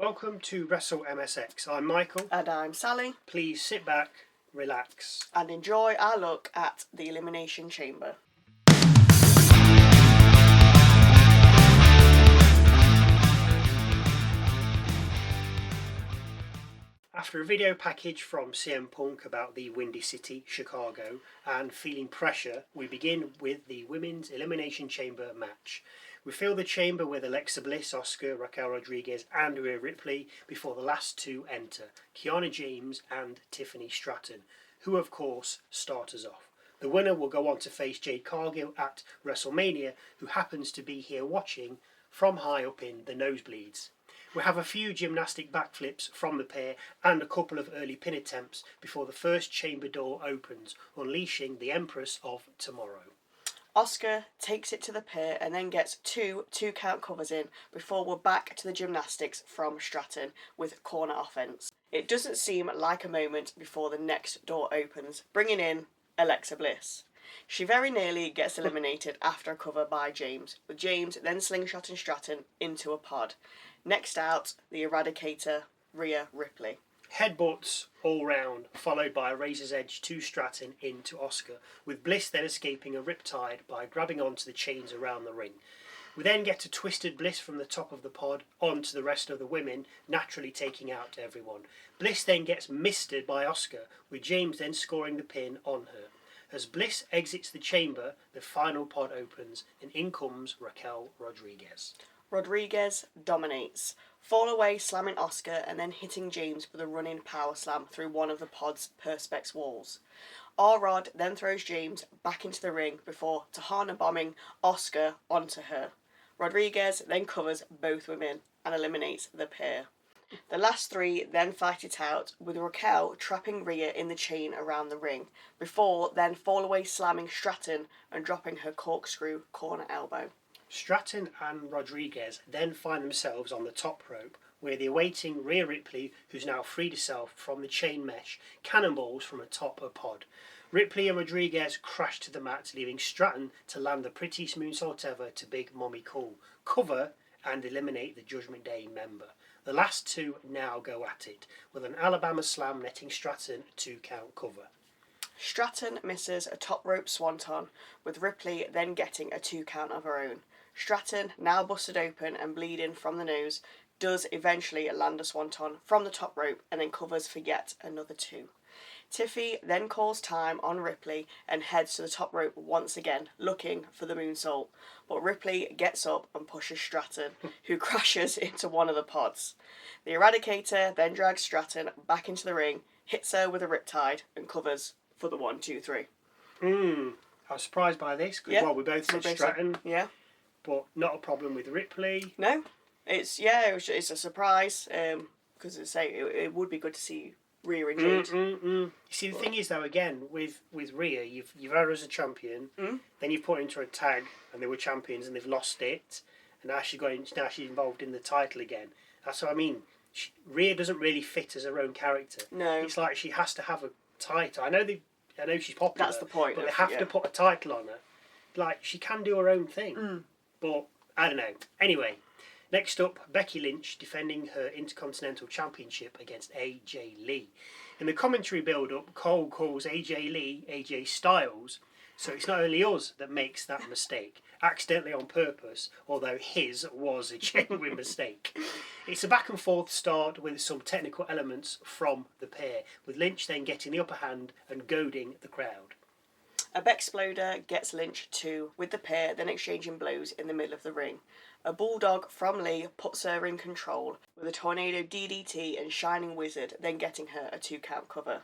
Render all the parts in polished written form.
Welcome to WrestleMX. I'm Michael. And I'm Sally. Please sit back, relax, and enjoy our look at the Elimination Chamber. After a video package from CM Punk about the Windy City, Chicago, and feeling pressure, we begin with the Women's Elimination Chamber match. We fill the chamber with Alexa Bliss, Asuka, Raquel Rodriguez and Rhea Ripley before the last two enter, Kiana James and Tiffany Stratton, who of course start us off. The winner will go on to face Jade Cargill at WrestleMania, who happens to be here watching from high up in the nosebleeds. We have a few gymnastic backflips from the pair and a couple of early pin attempts before the first chamber door opens, unleashing the Empress of Tomorrow. Asuka takes it to the pair and then gets two count covers in before we're back to the gymnastics from Stratton with corner offense. It doesn't seem like a moment before the next door opens, bringing in Alexa Bliss. She very nearly gets eliminated after a cover by James, with James then slingshotting Stratton into a pod. Next out, the Eradicator, Rhea Ripley. Headbutts all round, followed by a razor's edge to Stratton into Asuka, with Bliss then escaping a riptide by grabbing onto the chains around the ring. We then get a twisted Bliss from the top of the pod onto the rest of the women, naturally taking out everyone. Bliss then gets misted by Asuka, with James then scoring the pin on her. As Bliss exits the chamber, the final pod opens and in comes Raquel Rodriguez. Rodriguez dominates, fall away slamming Asuka and then hitting James with a running power slam through one of the pod's perspex walls. R-Rod then throws James back into the ring before Tahana bombing Asuka onto her. Rodriguez then covers both women and eliminates the pair. The last three then fight it out, with Raquel trapping Rhea in the chain around the ring, before then fall away slamming Stratton and dropping her corkscrew corner elbow. Stratton and Rodriguez then find themselves on the top rope, where the awaiting Rhea Ripley, who's now freed herself from the chain mesh, cannonballs from atop a pod. Ripley and Rodriguez crash to the mat, leaving Stratton to land the prettiest moonsault ever to Big Mommy Cool, cover and eliminate the Judgment Day member. The last two now go at it, with an Alabama slam netting Stratton a 2-count cover. Stratton misses a top rope swanton, with Ripley then getting a 2-count of her own. Stratton, now busted open and bleeding from the nose, does eventually land a swanton from the top rope and then covers for yet another 2. Tiffy then calls time on Ripley and heads to the top rope once again, looking for the moonsault, but Ripley gets up and pushes Stratton, who crashes into one of the pods. The Eradicator then drags Stratton back into the ring, hits her with a riptide and covers for the 1, 2, 3. I was surprised by this, because we both said Stratton. Yeah. But not a problem with Ripley. No, it's a surprise, because it would be good to see Rhea and Jade. You see, the thing is though, again with Rhea, you've had her as a champion, then you've put her into a tag, and they were champions, and they've lost it, and now she's involved in the title again. That's what I mean. Rhea doesn't really fit as her own character. No, it's like she has to have a title. I know she's popular. That's the point. But they have to put a title on her. Like, she can do her own thing. But I don't know. Anyway, next up, Becky Lynch defending her Intercontinental Championship against AJ Lee. In the commentary build-up, Cole calls AJ Lee AJ Styles, so it's not only us that makes that mistake, accidentally on purpose, although his was a genuine mistake. It's a back and forth start with some technical elements from the pair, with Lynch then getting the upper hand and goading the crowd. A Bexploder gets Lynch too, with the pair then exchanging blows in the middle of the ring. A Bulldog from Lee puts her in control, with a Tornado DDT and Shining Wizard then getting her a 2-count cover.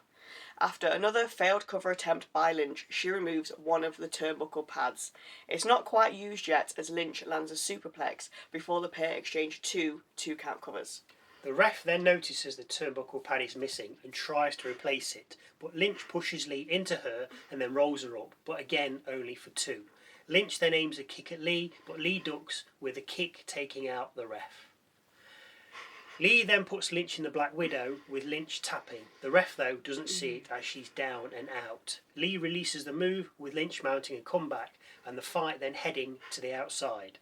After another failed cover attempt by Lynch, she removes one of the turnbuckle pads. It's not quite used yet as Lynch lands a superplex before the pair exchange 2-count covers. The ref then notices the turnbuckle pad is missing and tries to replace it, but Lynch pushes Lee into her and then rolls her up, but again only for 2. Lynch then aims a kick at Lee, but Lee ducks, with a kick taking out the ref. Lee then puts Lynch in the Black Widow, with Lynch tapping. The ref, though, doesn't see it as she's down and out. Lee releases the move, with Lynch mounting a comeback, and the fight then heading to the outside.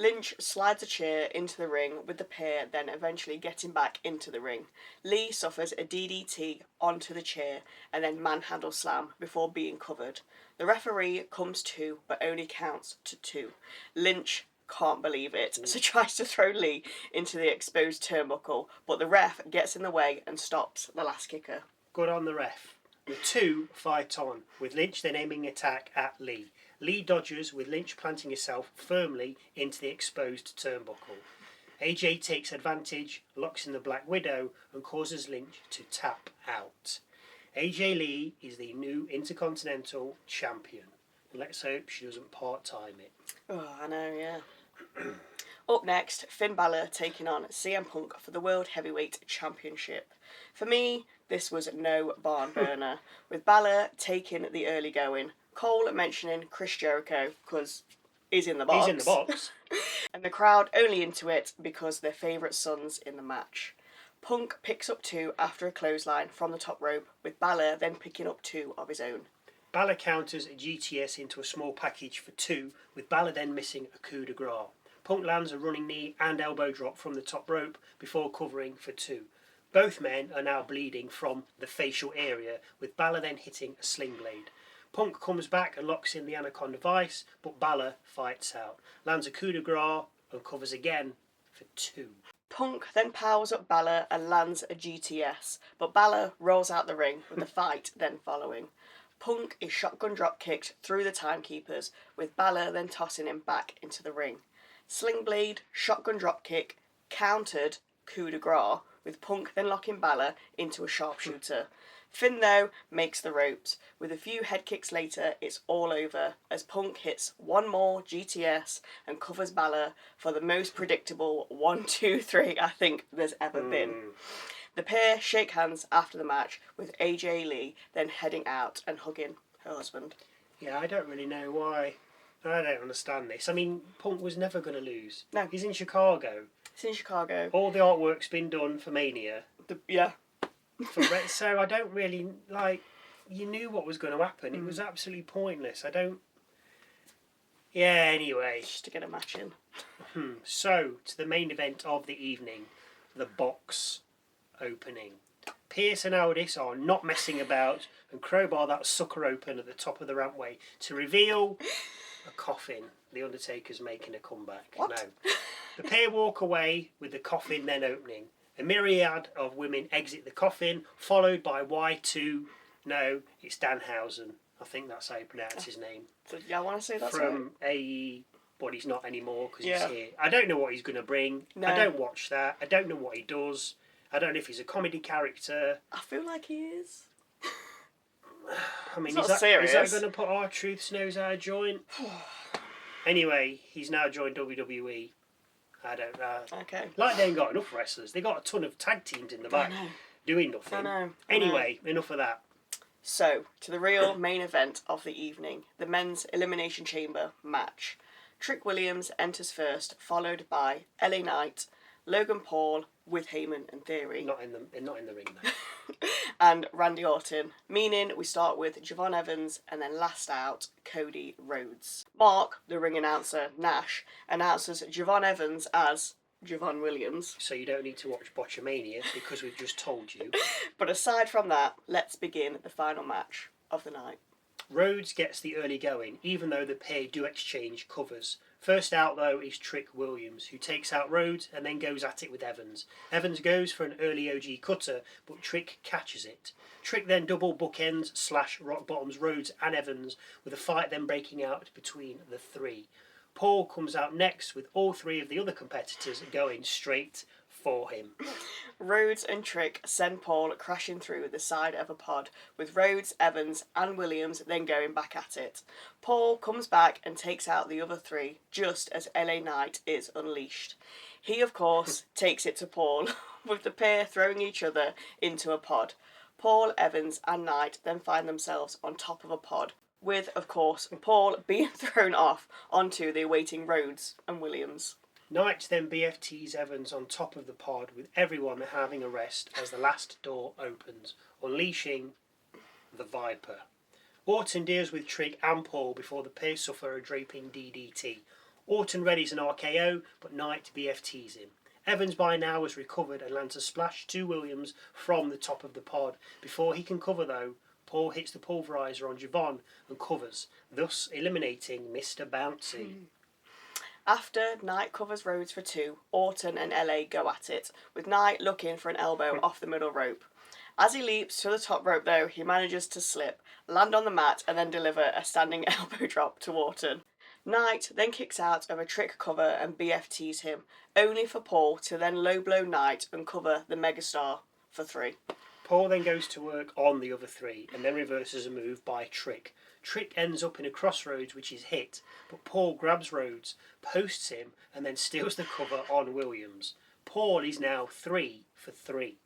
Lynch slides a chair into the ring with the pair then eventually getting back into the ring. Lee suffers a DDT onto the chair and then manhandle slam before being covered. The referee comes to but only counts to 2. Lynch can't believe it, so tries to throw Lee into the exposed turnbuckle, but the ref gets in the way and stops the last kicker. Good on the ref. The two fight on, with Lynch then aiming attack at Lee. Lee dodges, with Lynch planting himself firmly into the exposed turnbuckle. AJ takes advantage, locks in the Black Widow, and causes Lynch to tap out. AJ Lee is the new Intercontinental Champion. Let's hope she doesn't part-time it. Oh, I know, yeah. Up next, Finn Balor taking on CM Punk for the World Heavyweight Championship. For me, this was no barn burner, with Balor taking the early going, Cole mentioning Chris Jericho because he's in the box. He's in the box. And the crowd only into it because they're favourite sons in the match. Punk picks up 2 after a clothesline from the top rope, with Balor then picking up 2 of his own. Balor counters a GTS into a small package for 2, with Balor then missing a coup de grace. Punk lands a running knee and elbow drop from the top rope before covering for 2. Both men are now bleeding from the facial area, with Balor then hitting a sling blade. Punk comes back and locks in the Anaconda Vice, but Balor fights out, lands a coup de grace and covers again for 2. Punk then powers up Balor and lands a GTS, but Balor rolls out the ring with the fight then following. Punk is shotgun drop kicked through the timekeepers, with Balor then tossing him back into the ring. Sling blade, shotgun drop kick, countered coup de grace, with Punk then locking Balor into a sharpshooter. Finn, though, makes the ropes. With a few head kicks later, it's all over as Punk hits one more GTS and covers Balor for the most predictable 1, 2, 3 I think there's ever been. The pair shake hands after the match, with AJ Lee then heading out and hugging her husband. Yeah, I don't really know why. I don't understand this. I mean, Punk was never going to lose. No. He's in Chicago. It's in Chicago. All the artwork's been done for Mania. Yeah. So I don't really, you knew what was going to happen. It was absolutely pointless. Yeah, anyway. Just to get a match in. So, to the main event of the evening, the box opening. Pierce and Aldis are not messing about and crowbar that sucker open at the top of the rampway to reveal a coffin. The Undertaker's making a comeback. What? No. The pair walk away with the coffin then opening. A myriad of women exit the coffin, followed by Y2. No, it's Danhausen. I think that's how you pronounce his name. So, yeah, I want to say that's From AE, but he's not anymore because Yeah. he's here. I don't know what he's going to bring. No. I don't watch that. I don't know what he does. I don't know if he's a comedy character. I feel like he is. I mean, It's is not serious. that going to put R-Truth's nose out of joint? Anyway, he's now joined WWE. I don't know. Okay. Like they ain't got enough wrestlers. They got a ton of tag teams in the back know. doing nothing. I know. Anyway, enough of that. So, to the real main event of the evening, the men's Elimination Chamber match. Trick Williams enters first, followed by LA Knight, Logan Paul with Heyman and Theory, Not in the ring though. and Randy Orton, meaning we start with Javon Evans and then last out, Cody Rhodes. Mark, the ring announcer, Nash, announces Javon Evans as Javon Williams. So you don't need to watch Botchamania because we've just told you. But aside from that, let's begin the final match of the night. Rhodes gets the early going, even though the pair do exchange covers. First out, though, is Trick Williams, who takes out Rhodes and then goes at it with Evans. Evans goes for an early OG cutter, but Trick catches it. Trick then double bookends / rock bottoms Rhodes and Evans, with a fight then breaking out between the three. Paul comes out next, with all 3 of the other competitors going straight for him. Rhodes and Trick send Paul crashing through the side of a pod, with Rhodes, Evans and Williams then going back at it. Paul comes back and takes out the other 3, just as LA Knight is unleashed. He, of course, takes it to Paul, with the pair throwing each other into a pod. Paul, Evans and Knight then find themselves on top of a pod, with, of course, Paul being thrown off onto the awaiting Rhodes and Williams. Knight then BFTs Evans on top of the pod, with everyone having a rest as the last door opens, unleashing the Viper. Orton deals with Trick and Paul before the pair suffer a draping DDT. Orton readies an RKO, but Knight BFTs him. Evans by now has recovered and lands a splash to Williams from the top of the pod. Before he can cover though, Paul hits the pulverizer on Javon and covers, thus eliminating Mr. Bouncy. After Knight covers Rhodes for 2, Orton and LA go at it, with Knight looking for an elbow off the middle rope. As he leaps to the top rope though, he manages to slip, land on the mat and then deliver a standing elbow drop to Orton. Knight then kicks out of a trick cover and BFTs him, only for Paul to then low blow Knight and cover the megastar for 3. Paul then goes to work on the other 3 and then reverses a move by Trick. Trick ends up in a crossroads which is hit, but Paul grabs Rhodes, posts him and then steals the cover on Williams. Paul is now 3 for 3.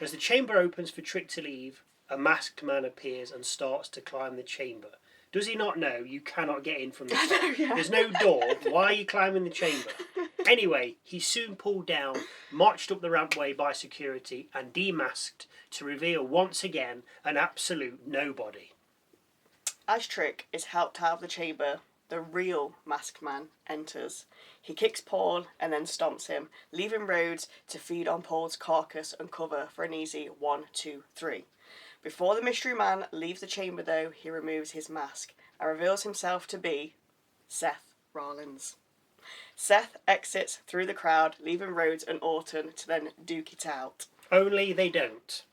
As the chamber opens for Trick to leave, a masked man appears and starts to climb the chamber. Does he not know you cannot get in from the top? Yeah. There's no door. Why are you climbing the chamber? Anyway, he's soon pulled down, marched up the rampway by security and demasked to reveal once again an absolute nobody. As Trick is helped out of the chamber, the real masked man enters. He kicks Paul and then stomps him, leaving Rhodes to feed on Paul's carcass and cover for an easy 1, 2, 3. Before the mystery man leaves the chamber though, he removes his mask and reveals himself to be Seth Rollins. Seth exits through the crowd, leaving Rhodes and Orton to then duke it out. Only they don't.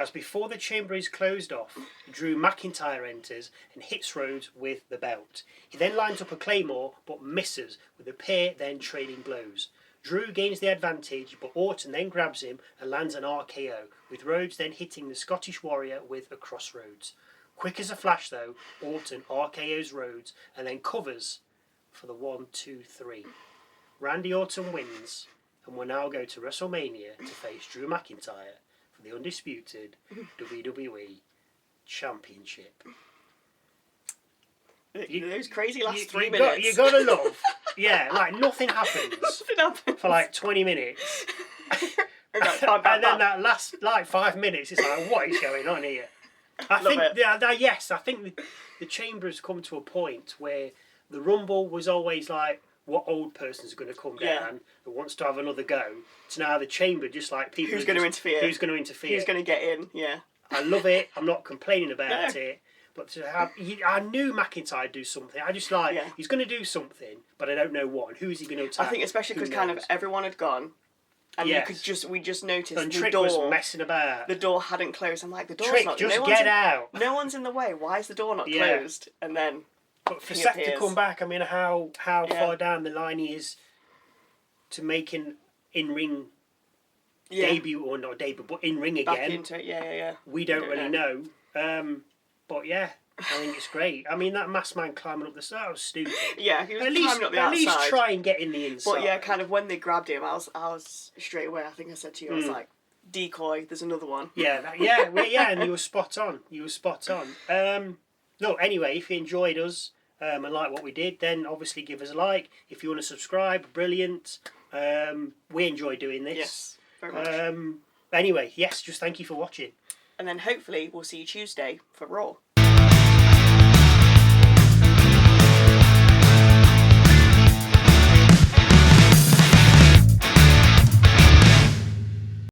As before the chamber is closed off, Drew McIntyre enters and hits Rhodes with the belt. He then lines up a claymore but misses, with the pair then trading blows. Drew gains the advantage, but Orton then grabs him and lands an RKO, with Rhodes then hitting the Scottish Warrior with a crossroads. Quick as a flash though, Orton RKOs Rhodes and then covers for the 1, 2, 3. Randy Orton wins and will now go to WrestleMania to face Drew McIntyre for the undisputed WWE Championship. Those crazy last 3 minutes. You gotta love. Yeah, like nothing happens. Nothing happens. For like 20 minutes. And then that last like 5 minutes, it's like, what is going on here? I think the chamber has come to a point where the Rumble was always like, what old person's going to come down and wants to have another go? To now the chamber, just like people. Who's going to interfere? Who's going to interfere? Who's going to get in? Yeah. I love it. I'm not complaining about it. But to have, I knew McIntyre would do something. I just he's going to do something, but I don't know what. And who's he going to attack? I think especially because kind of everyone had gone, and we just noticed and the Trick door was messing about. The door hadn't closed. I'm like, the door's Trick, not. just get out. No one's in the way. Why is the door not closed? And then. But for Seth to come back, I mean, how far down the line he is to making in-ring debut, or not debut, but in-ring again. Back into it, We don't really know. But yeah, I think it's great. I mean, that masked man climbing up the stairs, that was stupid. Yeah, he was climbing up the outside. At least try and get in the inside. But yeah, kind of when they grabbed him, I was straight away, I think I said to you, I was like, decoy, there's another one. And you were spot on. No, anyway, if you enjoyed us, and like what we did, then obviously give us a like. If you want to subscribe, brilliant. We enjoy doing this. Yes, very much. Anyway, yes, just thank you for watching. And then hopefully we'll see you Tuesday for Raw.